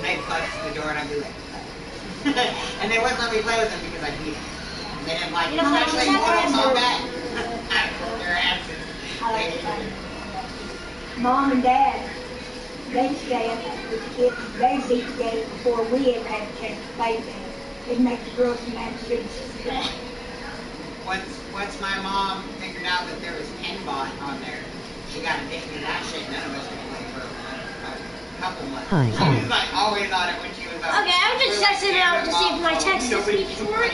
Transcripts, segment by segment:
they'd punch the door and I'd be like, and they wouldn't let me play with them because I beat them. And they didn't like, especially Mortal Kombat. Their asses. Mom and Dad, they'd stay up with the kids. They'd beat the game before we ever had a chance to play them. It'd make the girls mad too. Once my mom figured out that there was Pinbot on there, she got addicted to that shit. None of us could play for a couple months. She was like always on it when she was up. Okay, I'm just testing it out to see if my text speaks for it.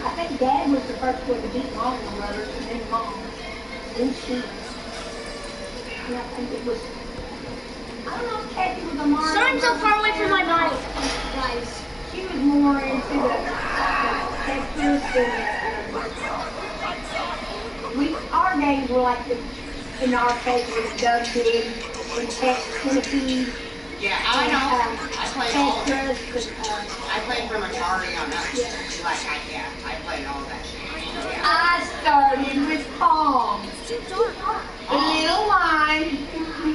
I think Dad was the first one to beat Mom and brothers, and then Mom. Then she. And I think it was. I don't know if Kathy was a Mario. Sorry, I'm so far away from my mic, guys. She was more into the Tetris and our games were like in the arcade with Doug Big and Centipede. Yeah, I know. I played all of it. Tetris. I played from Atari on that. Yeah. Like, I played all that shit. Yeah. I started with Pong. The little line.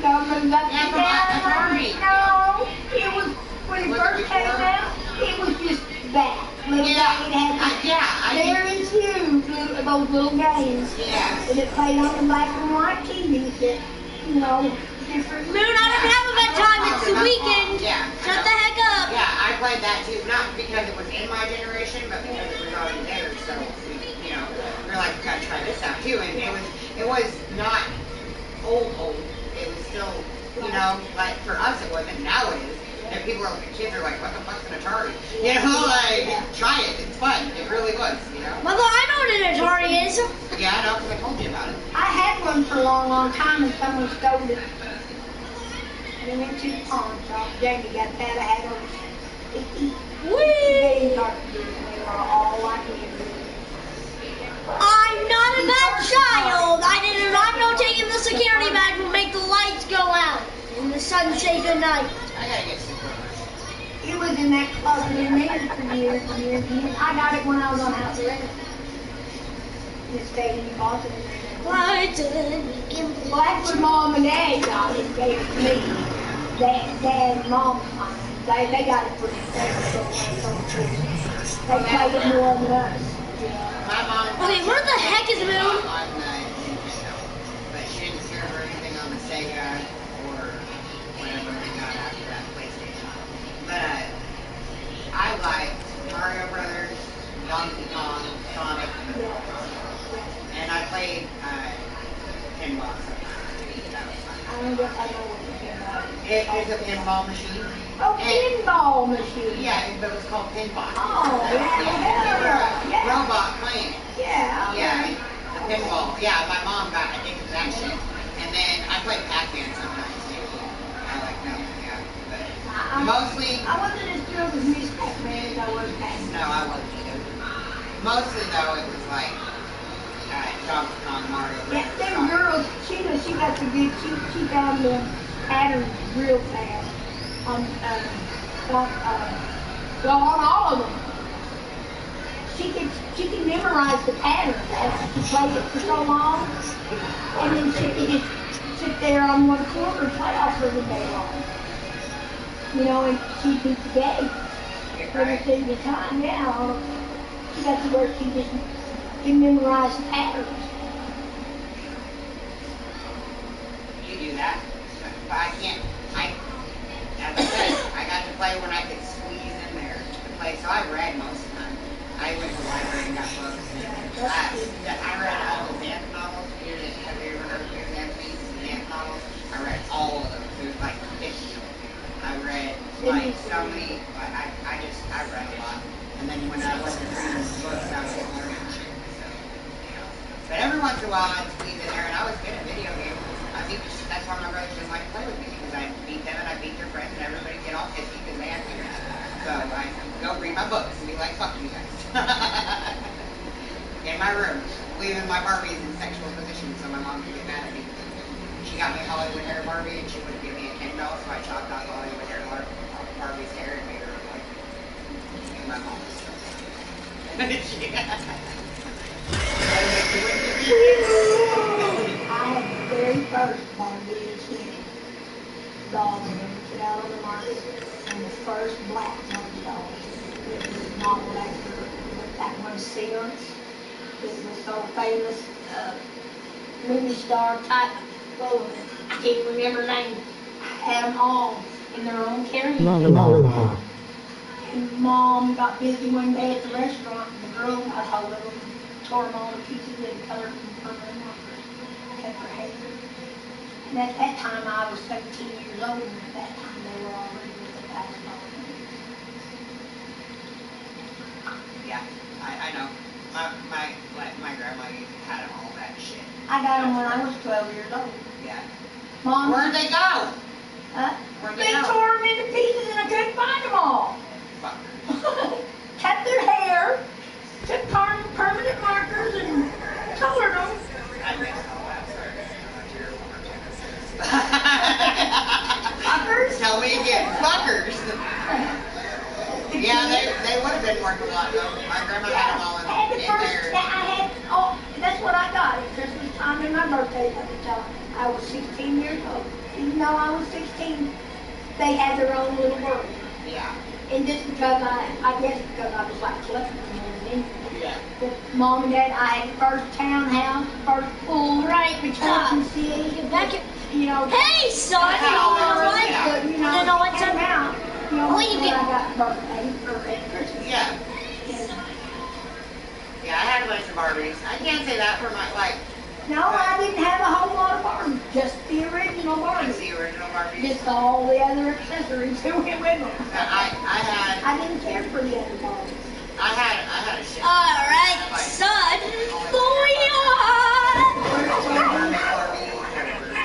Yeah, from Atari. No, it was when it first came out. It was just that. There is huge, those little games. Yeah. And it played on the black and white TV that, different. Moon, I don't have a bedtime. It's the weekend. Yeah. Shut the heck up. Yeah, I played that too. Not because it was in my generation, but because it was already there. So, we're like, we gotta try this out too. And it was not old. It was still, like for us it wasn't. Now it is. And kids are like, what the fuck's an Atari? Try it. It's fun. It really was, Mother, I know what an Atari is. Yeah, I know, because I told you about it. I had one for a long, long time, and someone stole it. And it went to the pawn shop. Jamie got that. I had over 50 game cartridges, and they were all like this. I'm not a bad child. I did not know taking the security bag will make the lights go out and the sun say goodnight. I gotta get some. It was in that closet in there for years and years and years. I got it when I was on house arrest. It stayed in the closet. Lights in the Well, that's when Mom and Dad got it. Gave it to me. Dad and Mom, they got it for me. They played it more than us. My mom. Okay, where the heck is Moon? On the Nintendo, but she didn't care for anything on the Sega or whatever they got after that PlayStation. But I liked Mario Brothers, Donkey Kong, Sonic, and I played pinball sometimes. That was fun. I know what you're talking about. It is a pinball machine. Oh, pinball machine. Yeah, but it was called Pinbot. Oh, yeah. Robot playing it. Yeah. Yeah, the pinball. Yeah, my mom got addicted to that shit. And then I played Pac-Man sometimes too. I like that one, yeah. But mostly. I wasn't as thrilled with Miss Pac-Man as I was Pac-Man. No, I wasn't either. Mostly though, it was like Donkey Kong, Mario Brothers. Yeah, them girls, she got the good, she found the patterns real fast. On all of them. She could memorize the patterns after she played it for so long, and then she could just sit there on one corner and play off every day long. And she beat the game every single time. Yeah, she got to where she just can memorize the patterns. You do that, but I can't. As I said, I got to play when I could squeeze in there to play, so I read most of the time. I went to the library and got books. I read all the Xanth novels. Have you ever heard of Xanth novels? I read all of them. There's like 50 of them. I read like so many. I read a lot. And then when I wasn't reading books, I was learning shit. So, But every once in a while, I'd squeeze in there, and I was good at video games. That's why my brothers didn't like to play with me, because I beat them and I beat their friends, and everybody get all pissy because they had me. So I go read my books and be like, fuck you guys. In my room, leaving my Barbies in sexual positions so my mom could get mad at me. She got me Hollywood hair Barbie, and she wouldn't give me a $10, so I chopped off Hollywood hair Barbie's hair and made her look like me. And my mom was so I had the very first Barbie doll that ever put out on the market, and the first black movie doll. It was modeled after that one Sears. It was so famous movie star type woman. I can't remember her name. Had them all in their own carrying case. And Mom got busy one day at the restaurant, and the girl got hold of them, tore them all to pieces, and colored them permanent markers, kept her hair. And at that time, I was 17 years old, and at that time, they were already with the $1,000. Yeah, I know. My grandma had all that shit. I got them when I was 12 years old. Yeah. Mom, Where'd they go? Huh? Where'd They go? tore them into pieces, and I couldn't find them all. Fuckers. Cut their hair, took permanent markers, and colored them. I missed all that. Fuckers? Tell me again. Fuckers. Yeah, they would have been worth a lot though. My grandma had them all I had the in first, there. I had, that's what I got at Christmas time and my birthday until I was 16 years old. Even though I was 16, they had their own little world. Yeah. And just because I guess because I was like collecting them more than anything. Yeah. But Mom and Dad, I had the first townhouse, first pool, Right, with because open sea, back at, you know. hey son, you know what? Yeah. But, you know, You know what's came up? out, you know, Oh, you when get- I got birthday or at Christmas. Yeah. And, Yeah, I had a bunch of Barbies. I can't say that for my, like, no, I didn't have a whole lot of Barbies, just the original it's Barbies. the original Barbies. Just all the other accessories that went with them. I I didn't care for the other Barbies. had a shit. Alright, son, boy.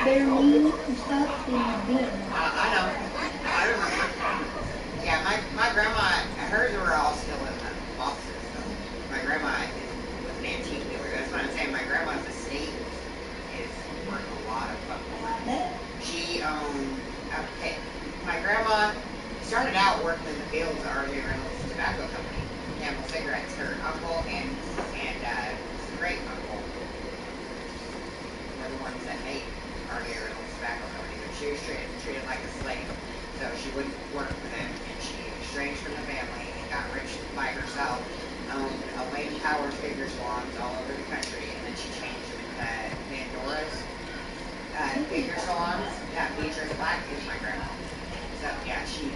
They're mean and stuff and bin. I know. I remember. Yeah, my grandma, hers were all still in the boxes. So my grandma was an antique dealer. That's what I'm saying. My grandma's estate is worth a lot of fucking money. She owned, okay, my grandma started out working in the fields at R.J. Reynolds Tobacco Company, Camel Cigarettes. Her uncle and great uncle were the ones that made R.J. Reynolds Tobacco Company, but she was treated like a slave. So she wouldn't work for them, and she estranged from the family and got rich by herself, owned Elaine Power figure salons all over the country, and then she changed them into Pandora's figure salons. Yeah, Beatrice Black is my grandma. So yeah, she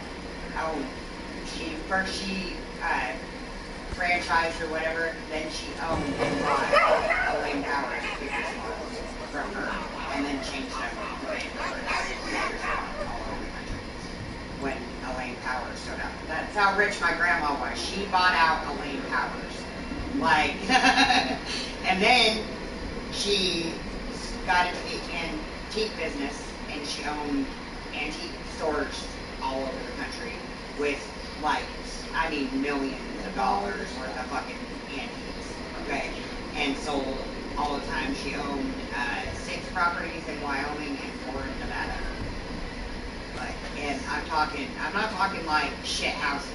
franchised or whatever, then she owned and bought Elaine Power's figure salons from her, and then changed them to Pandora's figure salons all over the country. When Elaine Powers showed up. That's how rich my grandma was. She bought out Elaine Powers. Like, and then she got into the antique business, and she owned antique stores all over the country with, like, I mean, millions of dollars worth of fucking antiques, okay? And sold all the time. She owned 6 properties in Wyoming and 4 in Nevada. Like, and I'm not talking like shit houses.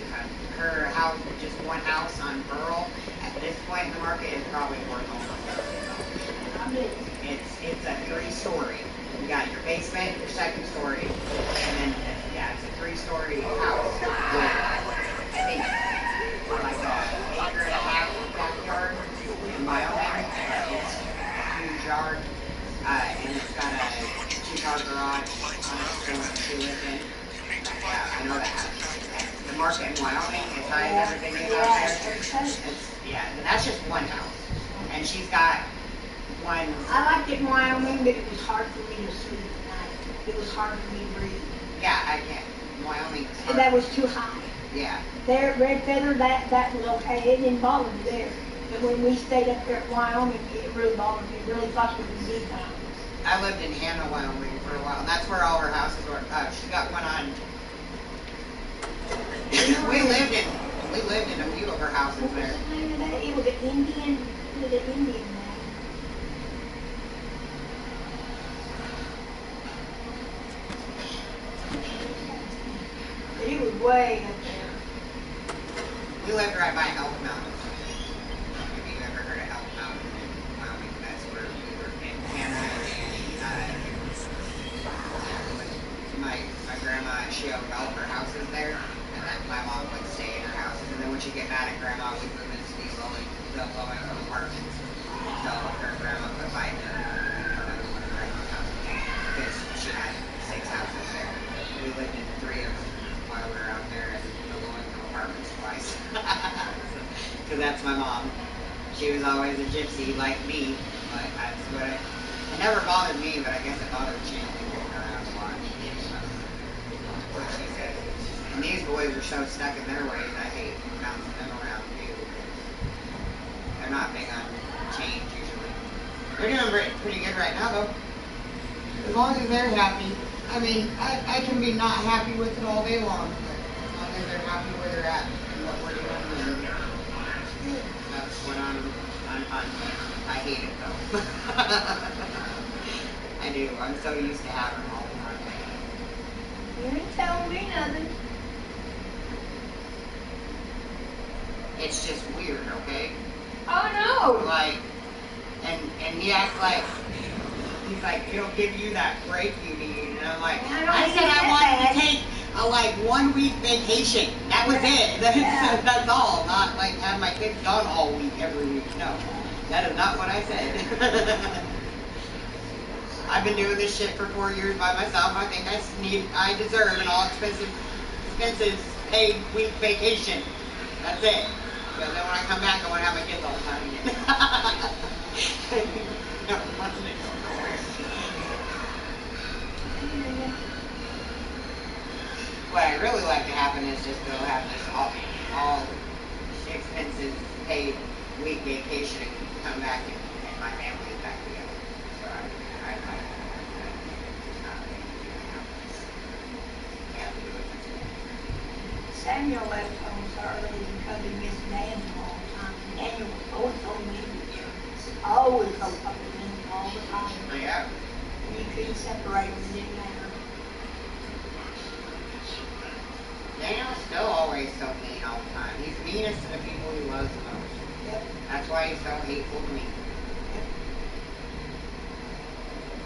Her house, just one house on Burl, at this point in the market is probably worth almost $1 million. It's a 3-story. You got your basement, your second story, and then it's a 3-story house with, I think, like a 1.5 acre backyard in Wyoming. It's a huge yard, and it's got a 2-car garage on it she lives in. Yeah, I know that house. The market in Wyoming is high as everything is out there. And that's just one house. And she's got one. I liked it in Wyoming, but it was hard for me to sleep at night. It was hard for me to breathe. Yeah, I can't. Wyoming is hard. That was too high. Yeah. There at Red Feather, that was okay. It didn't bother me there. But when we stayed up there at Wyoming, it really bothered me. It really fucked with me big time. I lived in Hannah, Wyoming for a while, and that's where all her houses were. She got one on. We lived in a few of her houses What was there. the name of that? It was an Indian. It was an Indian name. But it was way up there. We lived right by Elk Mountain. If you've ever heard of Elk Mountain in Wyoming, that's where we were in Hannah, and my grandma, she owned all of her houses there, and my mom would stay in her houses, and then when she'd get mad at grandma, we'd move into these low income apartments. So her grandma could buy another one of grandma's houses because she had 6 houses there. We lived in 3 of them while we were out there in the low income apartments twice. Because that's my mom. She was always a gypsy like me, but that's what it never bothered me, but I guess it bothered Chandler moving around a lot. What she said. And these boys are so stuck in their ways, I hate bouncing them around too. They're not big on change usually. They're doing pretty good right now though. As long as they're happy. I mean, I can be not happy with it all day long, but as long as they're happy where they're at and what we're doing, that's what I'm fine with. I hate it though. I do. I'm so used to having them all the time. You ain't telling me nothing. It's just weird, okay? Oh no. Like, and he acts like, he's like, it'll give you that break you need. And I'm like, I said I wanted to take a like 1 week vacation. That was it. That's all. Not like have my kids gone all week every week. No. That is not what I said. I've been doing this shit for 4 years by myself. I think I deserve an all expenses paid week vacation. That's it. Because then when I come back, I want to have my kids all the time again. No, wasn't it? What I'd really like to happen is just go have this all expenses paid week vacation and come back and my family is back together. So I'd like to have that. Yeah, do it. Samuel left home so early because he missed Daniel all the time. Daniel was always so mean. Always so fucking mean all the time. Yeah. And you couldn't separate them, it didn't matter. Daniel's still always so mean all the time. He's meanest to the people he loves the most. Yep. That's why he's so hateful to me. Yep.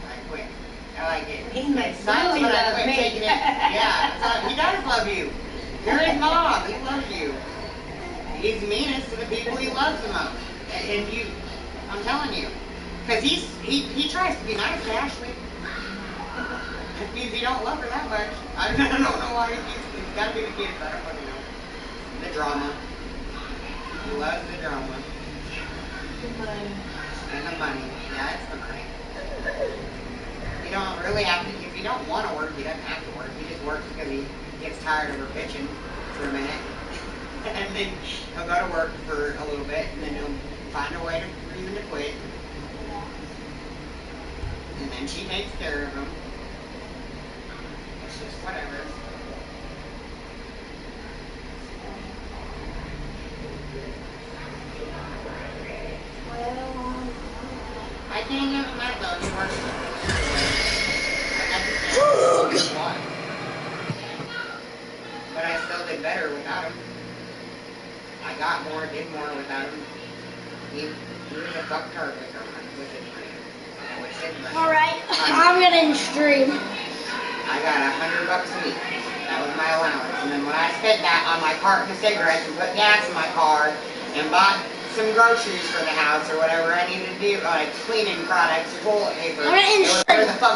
I quit. I like it. He makes It sucks, really but I love quit me. taking it. Yeah, he does love you. You're his mom. He loves you. He's meanest to the people he loves the most. And you, I'm telling you. Because he tries to be nice to Ashley. It means he don't love her that much. I don't know why he's got to be the kids. I don't fucking know. The drama. He loves the drama. The money. And the money. Yeah, it's the money. You don't really have to, if you don't want to work, you don't have to work. He just works because he gets tired of her bitching for a minute. And then he'll go to work for a little bit, and then he'll find a way to reason to quit. And then she takes care of him. It's just whatever. Well, I can't give him that though. He works. I got to say, but I still did better without him. I got more, did more without him. He was a fuck tart with his money. And with his money. Alright, I'm gonna end stream. I got $100 a week. That was my allowance. And then when I spent that on my carton of cigarettes and put gas in my car and bought some groceries for the house or whatever I needed to do, like cleaning products, toilet paper, I'm gonna end it was stream. for the fuck